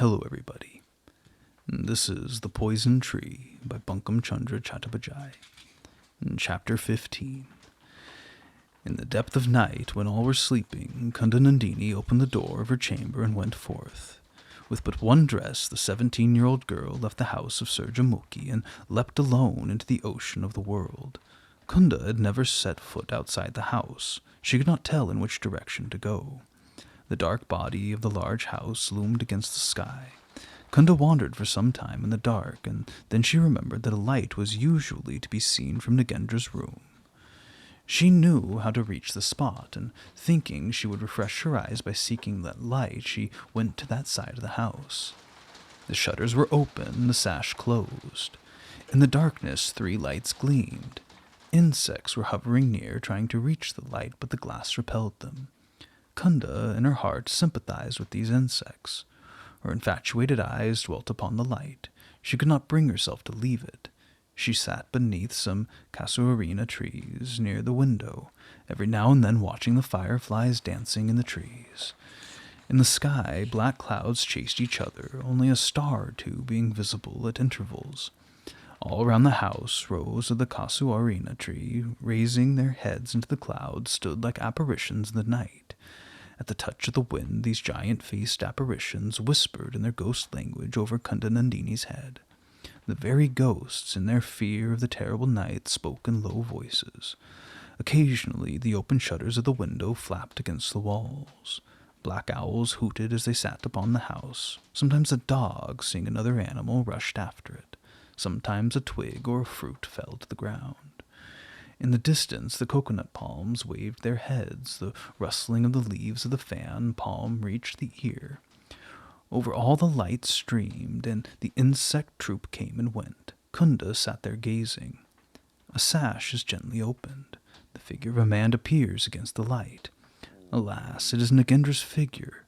Hello, everybody. This is The Poison Tree by Bankim Chandra Chattopadhyay. Chapter 15. In the depth of night, when all were sleeping, Kundanandini opened the door of her chamber and went forth. With but one dress, the 17-year-old girl left the house of Surjamukhi and leapt alone into the ocean of the world. Kunda had never set foot outside the house. She could not tell in which direction to go. The dark body of the large house loomed against the sky. Kunda wandered for some time in the dark, and then she remembered that a light was usually to be seen from Nagendra's room. She knew how to reach the spot, and thinking she would refresh her eyes by seeking that light, she went to that side of the house. The shutters were open, the sash closed. In the darkness, 3 lights gleamed. Insects were hovering near, trying to reach the light, but the glass repelled them. Kunda, in her heart, sympathized with these insects. Her infatuated eyes dwelt upon the light. She could not bring herself to leave it. She sat beneath some casuarina trees near the window, every now and then watching the fireflies dancing in the trees. In the sky, black clouds chased each other, only a star or two being visible at intervals. All around the house, rows of the casuarina tree, raising their heads into the clouds, stood like apparitions in the night. At the touch of the wind, these giant-faced apparitions whispered in their ghost language over Kundanandini's head. The very ghosts, in their fear of the terrible night, spoke in low voices. Occasionally, the open shutters of the window flapped against the walls. Black owls hooted as they sat upon the house. Sometimes a dog, seeing another animal, rushed after it. Sometimes a twig or a fruit fell to the ground. In the distance, the coconut palms waved their heads. The rustling of the leaves of the fan palm reached the ear. Over all the light streamed, and the insect troop came and went. Kunda sat there gazing. A sash is gently opened. The figure of a man appears against the light. Alas, it is Nagendra's figure.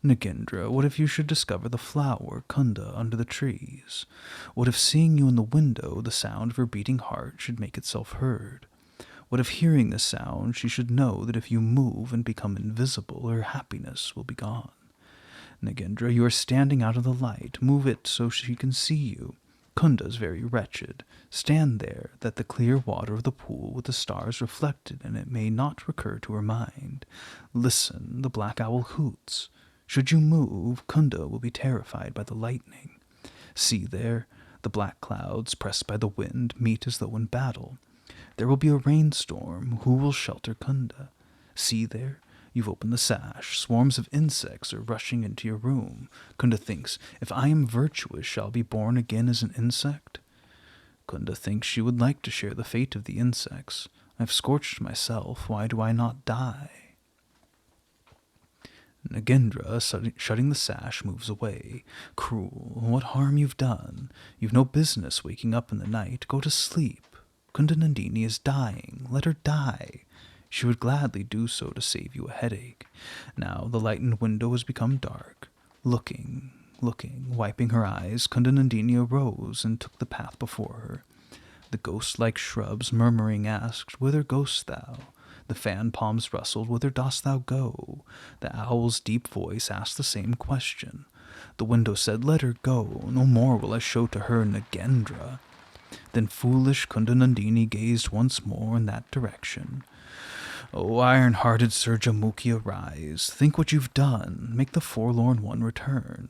Nagendra, what if you should discover the flower, Kunda, under the trees? What if, seeing you in the window, the sound of her beating heart should make itself heard? What if, hearing the sound, she should know that if you move and become invisible, her happiness will be gone? Nagendra, you are standing out of the light. Move it so she can see you. Kunda is very wretched. Stand there, that the clear water of the pool with the stars reflected in it may not recur to her mind. Listen, the black owl hoots. Should you move, Kunda will be terrified by the lightning. See there, the black clouds, pressed by the wind, meet as though in battle. There will be a rainstorm. Who will shelter Kunda? See there, you've opened the sash. Swarms of insects are rushing into your room. Kunda thinks, if I am virtuous, shall I be born again as an insect? Kunda thinks she would like to share the fate of the insects. I've scorched myself. Why do I not die? Nagendra, shutting the sash, moves away. Cruel, what harm you've done. You've no business waking up in the night. Go to sleep. Kundanandini is dying. Let her die. She would gladly do so to save you a headache. Now the lightened window has become dark. Looking, wiping her eyes, Kundanandini arose and took the path before her. The ghost-like shrubs, murmuring, asked, Whither goest thou? The fan palms rustled, Whither dost thou go? The owl's deep voice asked the same question. The window said, Let her go. No more will I show to her Nagendra. Then foolish Kundanandini gazed once more in that direction. O iron-hearted Surjamukhi, arise. Think what you've done. Make the forlorn one return.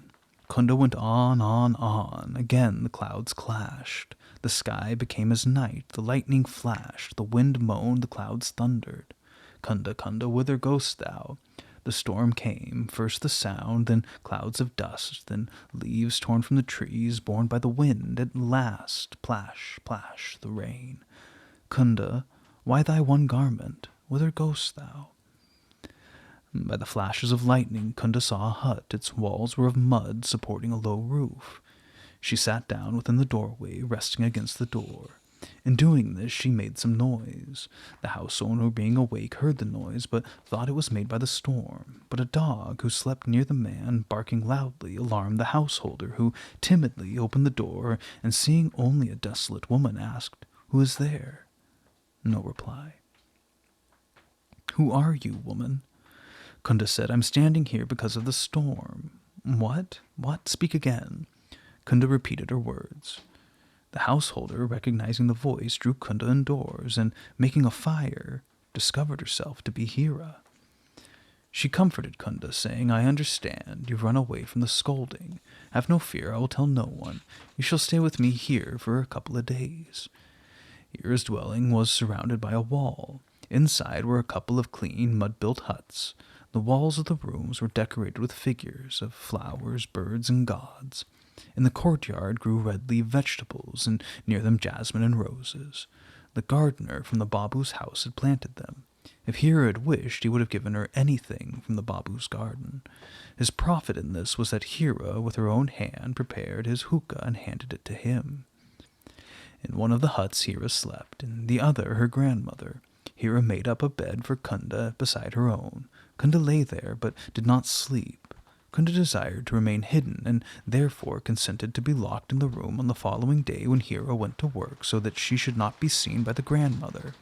Kunda went on. Again the clouds clashed. The sky became as night. The lightning flashed. The wind moaned. The clouds thundered. Kunda, whither goest thou? The storm came. First the sound, then clouds of dust, then leaves torn from the trees, borne by the wind. At last, plash, the rain. Kunda, why thy one garment? Whither goest thou? By the flashes of lightning, Kunda saw a hut. Its walls were of mud, supporting a low roof. She sat down within the doorway, resting against the door. In doing this, she made some noise. The house owner, being awake, heard the noise, but thought it was made by the storm. But a dog, who slept near the man, barking loudly, alarmed the householder, who timidly opened the door, and seeing only a desolate woman, asked, Who is there? No reply. Who are you, woman? Kunda said, I'm standing here because of the storm. What? What? Speak again. Kunda repeated her words. The householder, recognizing the voice, drew Kunda indoors, and, making a fire, discovered herself to be Hira. She comforted Kunda, saying, I understand. You've run away from the scolding. Have no fear, I will tell no one. You shall stay with me here for a couple of days. Hira's dwelling was surrounded by a wall. Inside were a couple of clean, mud-built huts. The walls of the rooms were decorated with figures of flowers, birds, and gods. In the courtyard grew red-leaf vegetables, and near them jasmine and roses. The gardener from the Babu's house had planted them. If Hira had wished, he would have given her anything from the Babu's garden. His profit in this was that Hira, with her own hand, prepared his hookah and handed it to him. In one of the huts Hira slept, in the other her grandmother. Hira made up a bed for Kunda beside her own. Kunda lay there, but did not sleep. Kunda desired to remain hidden, and therefore consented to be locked in the room on the following day when Hira went to work, so that she should not be seen by the grandmother.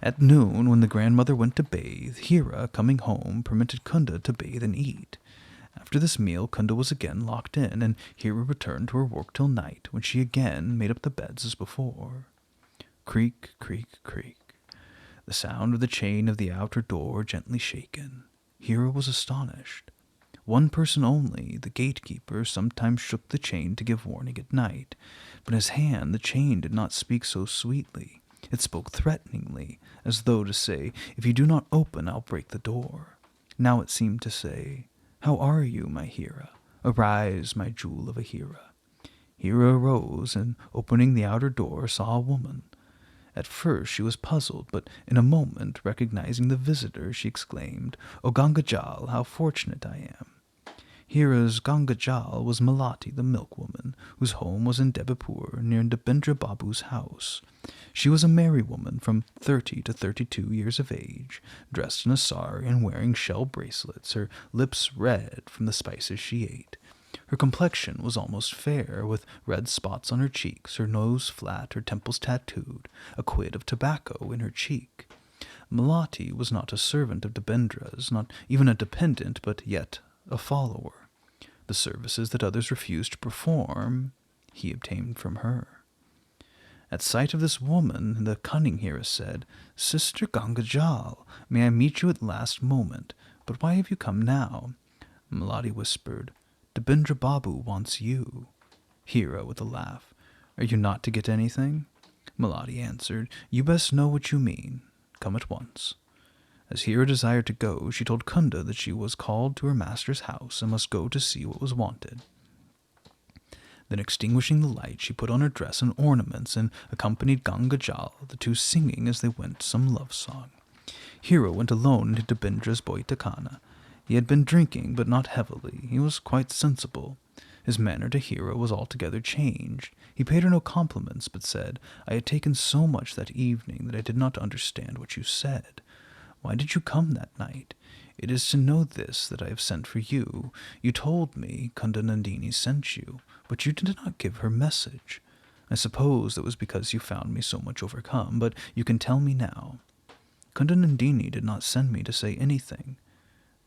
At noon, when the grandmother went to bathe, Hira, coming home, permitted Kunda to bathe and eat. After this meal, Kunda was again locked in, and Hira returned to her work till night, when she again made up the beds as before. Creak, creak, creak. The sound of the chain of the outer door gently shaken. Hira was astonished. One person only, the gatekeeper, sometimes shook the chain to give warning at night, but in his hand the chain did not speak so sweetly. It spoke threateningly, as though to say, if you do not open, I'll break the door. Now it seemed to say, how are you, my Hira? Arise, my jewel of a Hira. Hira arose, and opening the outer door, saw a woman. At first she was puzzled, but in a moment, recognizing the visitor, she exclaimed, O Gangajal, how fortunate I am. Hira's Gangajal was Malati, the milkwoman, whose home was in Debipur, near Debendra Babu's house. She was a merry woman from 30 to 32 years of age, dressed in a sari and wearing shell bracelets, her lips red from the spices she ate. Her complexion was almost fair, with red spots on her cheeks, her nose flat, her temples tattooed, a quid of tobacco in her cheek. Malati was not a servant of Debendra's, not even a dependent, but yet a follower. The services that others refused to perform, he obtained from her. At sight of this woman, the cunning Hira said, Sister Gangajal, may I meet you at last moment, but why have you come now? Malati whispered, Debendra Babu wants you. Hira, with a laugh, are you not to get anything? Malati answered, you best know what you mean. Come at once. As Hira desired to go, she told Kunda that she was called to her master's house and must go to see what was wanted. Then extinguishing the light, she put on her dress and ornaments and accompanied Gangajal, the two singing as they went some love song. Hira went alone into Debendra's Boitakana. He had been drinking, but not heavily. He was quite sensible. His manner to Hira was altogether changed. He paid her no compliments, but said, I had taken so much that evening that I did not understand what you said. Why did you come that night? It is to know this that I have sent for you. You told me Kunda Nandini sent you, but you did not give her message. I suppose that was because you found me so much overcome, but you can tell me now. Kunda Nandini did not send me to say anything.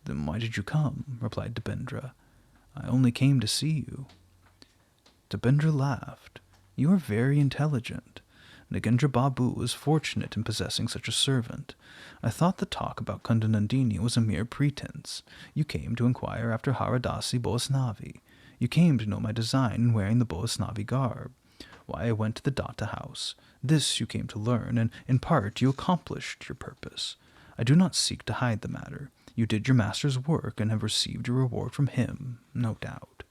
Then why did you come? Replied Debendra. I only came to see you. Debendra laughed. You are very intelligent. Nagendra Babu was fortunate in possessing such a servant. I thought the talk about Kunda Nandini was a mere pretense. You came to inquire after Haradasi Boasnavi. You came to know my design in wearing the Boasnavi garb. Why I went to the Datta house. This you came to learn, and in part you accomplished your purpose. I do not seek to hide the matter. You did your master's work and have received your reward from him, no doubt.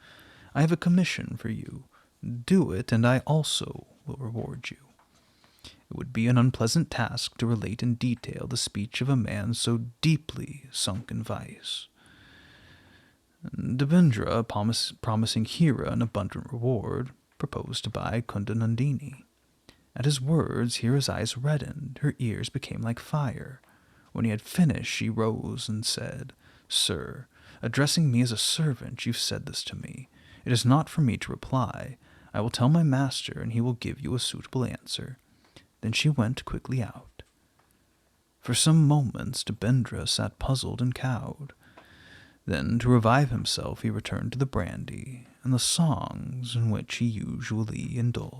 I have a commission for you. Do it, and I also will reward you. It would be an unpleasant task to relate in detail the speech of a man so deeply sunk in vice. Devendra, promising Hira an abundant reward, proposed to buy Kunda Nandini. At his words, Hira's eyes reddened, her ears became like fire. When he had finished, she rose and said, Sir, addressing me as a servant, you said this to me. It is not for me to reply. I will tell my master, and he will give you a suitable answer. Then she went quickly out. For some moments, Debendra sat puzzled and cowed. Then, to revive himself, he returned to the brandy and the songs in which he usually indulged.